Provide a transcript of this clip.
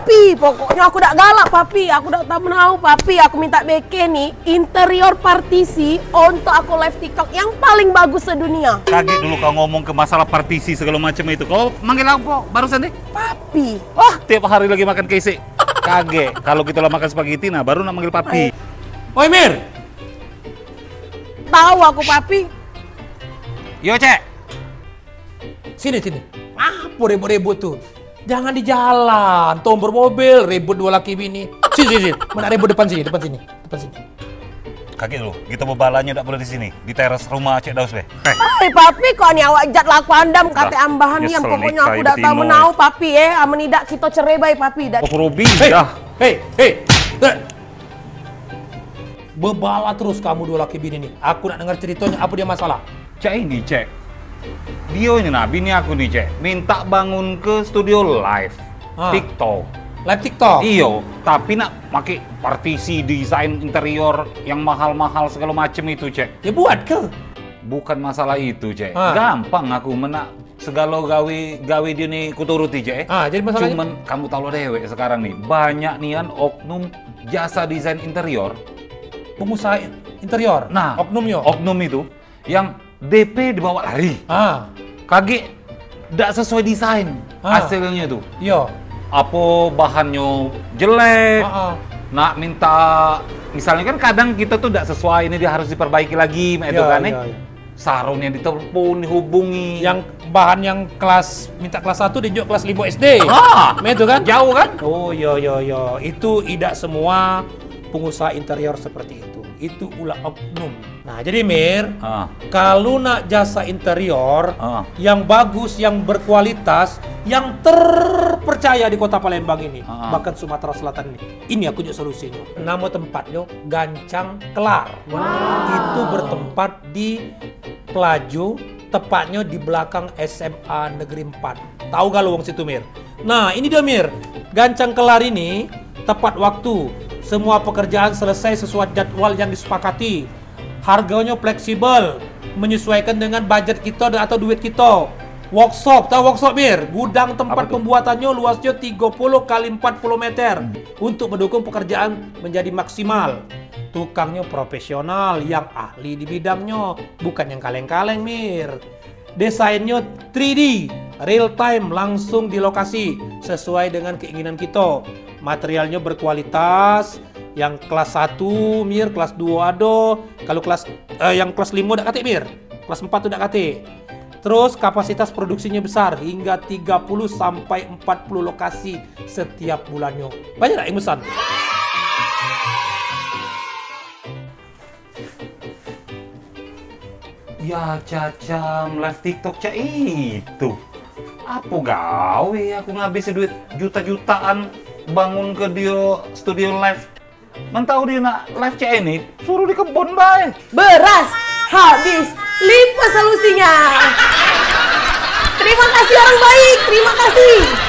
papi, pokoknya aku udah galak papi, aku udah tak menahu papi, aku minta beke nih interior partisi untuk aku live TikTok yang paling bagus sedunia. Kaget dulu kau ngomong ke masalah partisi segala macam itu. Kau manggil apa barusan deh? Papi. Wah, tiap hari lagi makan kese. Kaget. Kalau kita lah makan spaghetti, nah baru nak manggil papi. Oi Mir. Tahu aku papi. Yo cek. Sini. Apa ribut-ribut tuh? Jangan di jalan, tombol mobil, ribut dua laki bini. Sini. Mana ribut depan sini. Kaget dulu, kita bebalanya tidak boleh di sini, di teras rumah Cek Daus be. Hai papi, kau ni awak jat laku andam kate ambahan yang pokoknya aku udah tak menahu papi amenidak kita cerai bay papi. Oh Robi, Hei. Bebala terus kamu dua laki bini nih. Aku nak dengar ceritanya, apa dia masalah? Cek ini Cek. Dia ini nah, bini aku nih Cek, minta bangun ke studio live TikTok. Live TikTok? Iyo, tapi nak pakai partisi desain interior yang mahal-mahal segala macem itu Cek. Ya buat ke? Bukan masalah itu Cek, gampang aku menak segala gawe dia nih kuturuti Cek. Jadi masalahnya? Cuman kamu tahu dewek sekarang nih, banyak nian oknum jasa desain interior. Pengusaha interior? Nah, oknum itu yang DP dibawa lari. Kaget, tidak sesuai desain hasilnya tuh. Iya. Apa bahannya jelek, nak minta, misalnya kan kadang kita tuh tidak sesuai, ini dia harus diperbaiki lagi, itu kan sarungnya ditelepon, dihubungi. Yang bahan yang minta kelas 1 dijual kelas 5 SD. Itu kan? Jauh kan? Oh iya. Itu tidak semua pengusaha interior seperti itu. Itu ulah oknum. Nah, jadi Mir, kalau nak jasa interior yang bagus, yang berkualitas, yang terpercaya di Kota Palembang ini, bahkan Sumatera Selatan ini aku punya solusinya. Nama tempatnya Gancang Kelar. Itu bertempat di Pelaju, tepatnya di belakang SMA Negeri 4. Tahu gak lu wong situ Mir? Nah, ini dia Mir. Gancang Kelar ini tepat waktu. Semua pekerjaan selesai sesuai jadwal yang disepakati. Harganya fleksibel, menyesuaikan dengan budget kita atau duit kita. Workshop, tahu workshop Mir? Gudang tempat pembuatannya luasnya 30 kali 40 meter untuk mendukung pekerjaan menjadi maksimal. Tukangnya profesional yang ahli di bidangnya, bukan yang kaleng-kaleng Mir. Desainnya 3D, real time, langsung di lokasi sesuai dengan keinginan kita. Materialnya berkualitas, yang kelas 1 Mir, kelas 2 ada. Kalau yang kelas 5 udah kate Mir, kelas 4 udah kate. Terus kapasitas produksinya besar, hingga 30 sampai 40 lokasi setiap bulannya. Banyak tak yang pesan? Ya cacam live TikTok Cek itu. Apa gawe aku ngabisin duit juta-jutaan bangun ke dia studio live. Mentau dia nak live Cek ini, suruh di kebun bae. Beras habis, lipat solusinya. Terima kasih orang baik, terima kasih.